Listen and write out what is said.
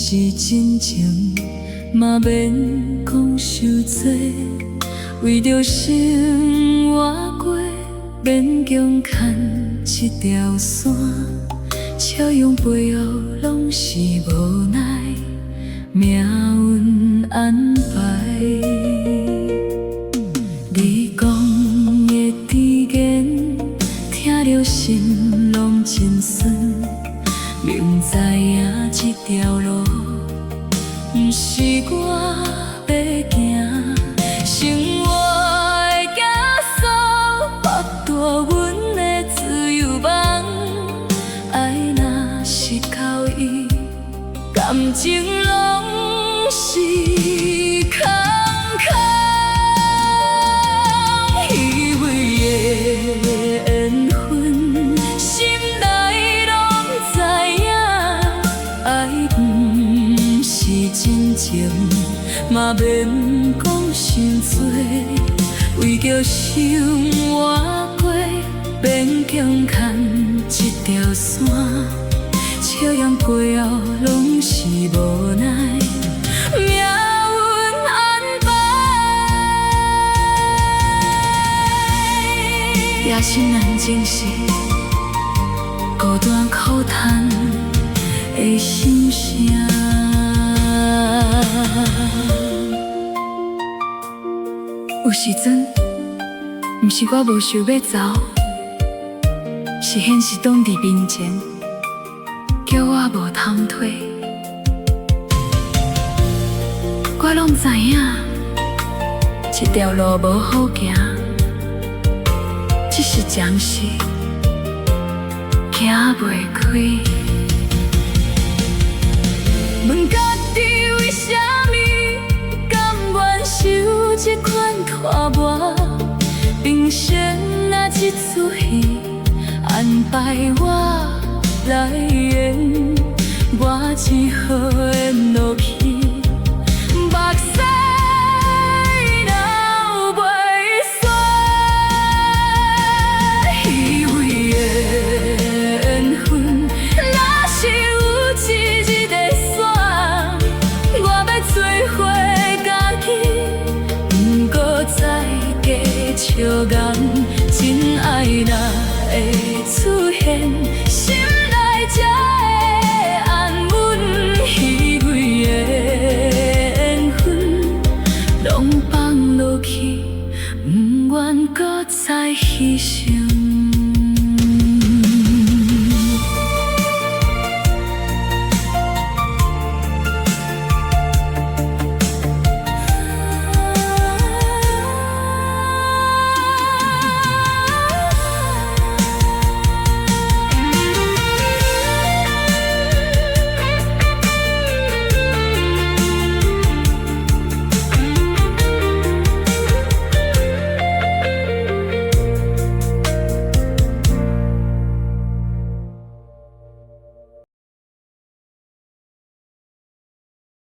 是真情，嘛免讲伤多。为着生活过，勉强牵一条线，笑容背后拢是无奈，命运安排。你讲的甜言，听着心拢真酸。明知影这条路，不是我要行。生活的枷锁，剥夺阮的自由梦。爱若是靠伊，感情拢是空空。虚伪的缘分，心内拢知影，爱不是真情，嘛免讲伤多。为着生活过，勉强牵一条线，笑容背后拢是无奈，命运安排。夜深人静时，孤单苦叹的心声。有时阵，不是我无想要走，是现实挡伫面前，叫我无通退。我拢知影，这条路无好行，只是暂时行袂开。问家己为什么甘愿受这款拖磨？平生啊一出戏，安排我来演，我只好的努